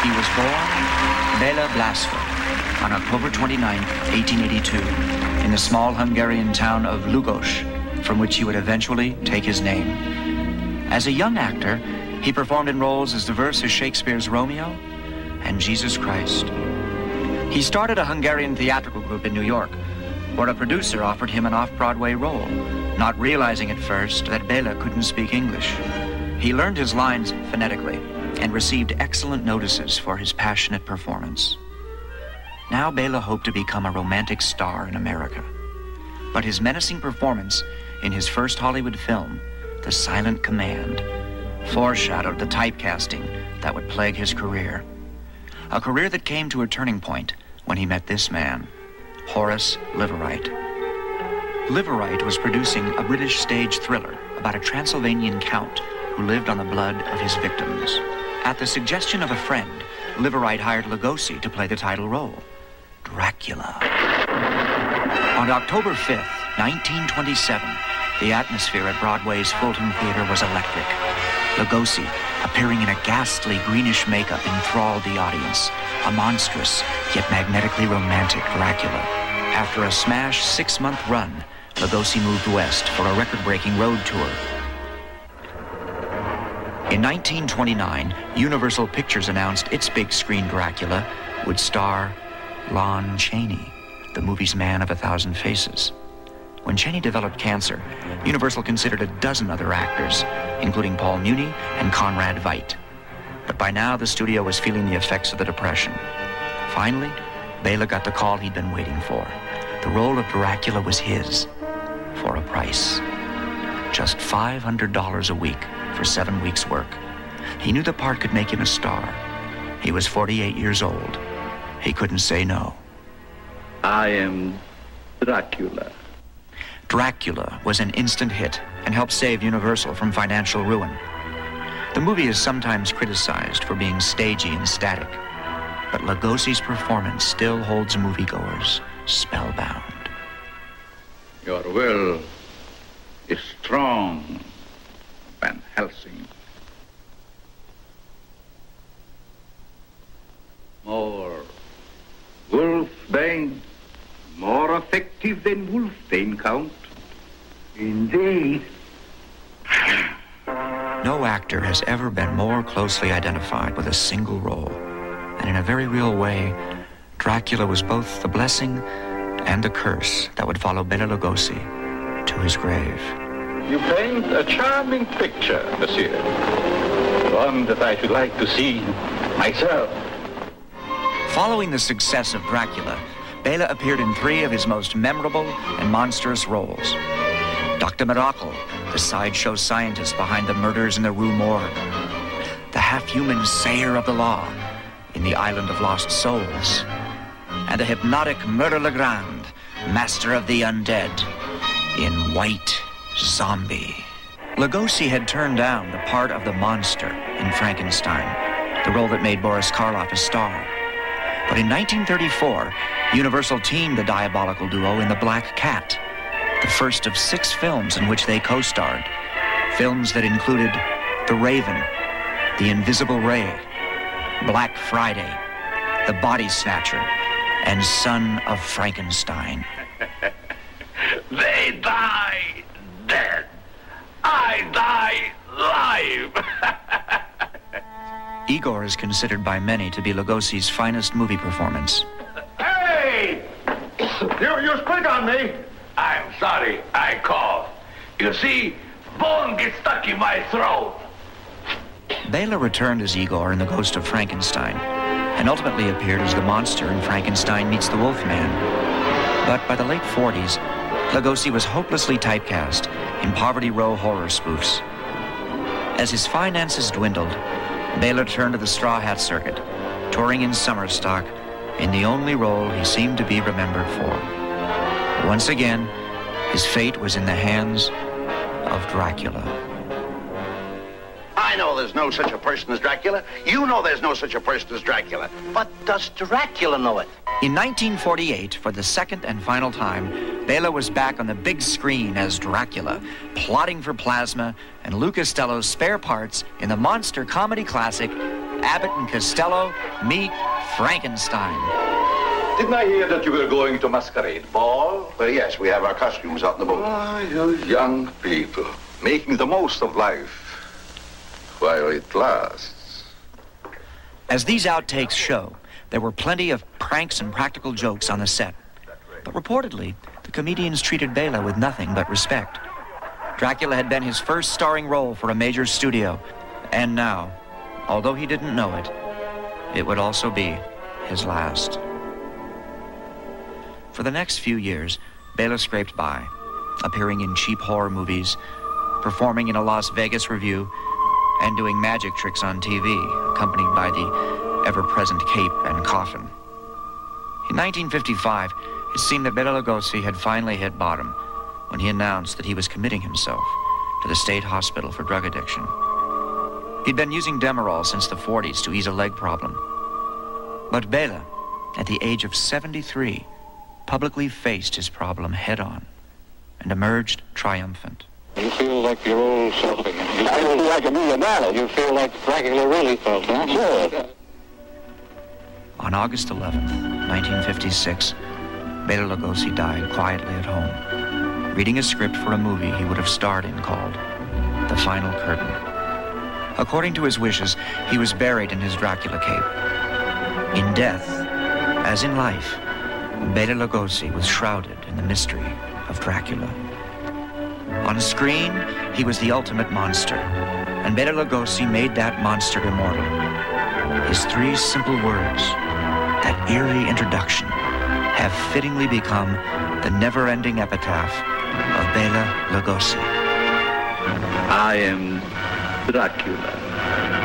He was born Bela Lugosi on October 29, 1882, in the small Hungarian town of Lugos, from which he would eventually take his name. As a young actor, he performed in roles as diverse as Shakespeare's Romeo and Jesus Christ. He started a Hungarian theatrical group in New York, where a producer offered him an off-Broadway role, not realizing at first that Bela couldn't speak English. He learned his lines phonetically and received excellent notices for his passionate performance. Now Bela hoped to become a romantic star in America. But his menacing performance in his first Hollywood film, The Silent Command, foreshadowed the typecasting that would plague his career. A career that came to a turning point when he met this man, Horace Liverite. Liverite was producing a British stage thriller about a Transylvanian count who lived on the blood of his victims. At the suggestion of a friend, Liverite hired Lugosi to play the title role, Dracula. On October 5th, 1927, the atmosphere at Broadway's Fulton Theater was electric. Lugosi, appearing in a ghastly greenish makeup, enthralled the audience, a monstrous yet magnetically romantic Dracula. After a smash 6-month run, Lugosi moved west for a record-breaking road tour. In 1929, Universal Pictures announced its big-screen Dracula would star Lon Chaney, the movie's Man of 1,000 Faces. When Chaney developed cancer, Universal considered a dozen other actors, including Paul Muni and Conrad Veidt. But by now, the studio was feeling the effects of the Depression. Finally, Bela got the call he'd been waiting for. The role of Dracula was his, for a price. Just $500 a week for 7 weeks' work. He knew the part could make him a star. He was 48 years old. He couldn't say no. I am Dracula. Dracula was an instant hit and helped save Universal from financial ruin. The movie is sometimes criticized for being stagey and static, but Lugosi's performance still holds moviegoers spellbound. Your will is strong, Van Helsing. More Wolfbane. More effective than Wolfbane, Count. Indeed. No actor has ever been more closely identified with a single role. And in a very real way, Dracula was both the blessing and the curse that would follow Bela Lugosi to his grave. You paint a charming picture, monsieur. One that I should like to see myself. Following the success of Dracula, Bela appeared in 3 of his most memorable and monstrous roles. Dr. Miracle, the sideshow scientist behind the murders in the Rue Morgue. The half-human sayer of the law in The Island of Lost Souls. And the hypnotic Murder Legrand, master of the undead, in White Zombie. Lugosi had turned down the part of the monster in Frankenstein, the role that made Boris Karloff a star. But in 1934, Universal teamed the diabolical duo in The Black Cat, the first of 6 films in which they co-starred. Films that included The Raven, The Invisible Ray, Black Friday, The Body Snatcher, and Son of Frankenstein. They die dead. I die live. Igor is considered by many to be Lugosi's finest movie performance. Hey! You spit on me. I'm sorry, I coughed. You see, bone gets stuck in my throat. Bela returned as Igor in The Ghost of Frankenstein, and ultimately appeared as the monster in Frankenstein Meets the Wolfman. But by the late 40s, Lugosi was hopelessly typecast in Poverty Row horror spoofs. As his finances dwindled, Bela turned to the straw hat circuit, touring in summer stock in the only role he seemed to be remembered for. Once again, his fate was in the hands of Dracula. I know there's no such a person as Dracula. You know there's no such a person as Dracula. But does Dracula know it? In 1948, for the second and final time, Bela was back on the big screen as Dracula, plotting for plasma and Lou Costello's spare parts in the monster comedy classic Abbott and Costello meet Frankenstein. Didn't I hear that you were going to masquerade ball? Well, yes, we have our costumes out in the boat. Ah, you young people, making the most of life while it lasts. As these outtakes show, there were plenty of pranks and practical jokes on the set. But reportedly, the comedians treated Bela with nothing but respect. Dracula had been his first starring role for a major studio. And now, although he didn't know it, it would also be his last. For the next few years, Bela scraped by, appearing in cheap horror movies, performing in a Las Vegas revue, and doing magic tricks on TV, accompanied by the ever-present cape and coffin. In 1955, it seemed that Bela Lugosi had finally hit bottom when he announced that he was committing himself to the state hospital for drug addiction. He'd been using Demerol since the 40s to ease a leg problem. But Bela, at the age of 73, publicly faced his problem head-on and emerged triumphant. You feel like your old self again. I feel like a million dollars. You feel like Dracula really felt, huh? Sure. On August 11th, 1956, Bela Lugosi died quietly at home, reading a script for a movie he would have starred in called The Final Curtain. According to his wishes, he was buried in his Dracula cape. In death, as in life, Bela Lugosi was shrouded in the mystery of Dracula. On screen, he was the ultimate monster, and Bela Lugosi made that monster immortal. His three simple words, that eerie introduction, have fittingly become the never-ending epitaph of Bela Lugosi. I am Dracula.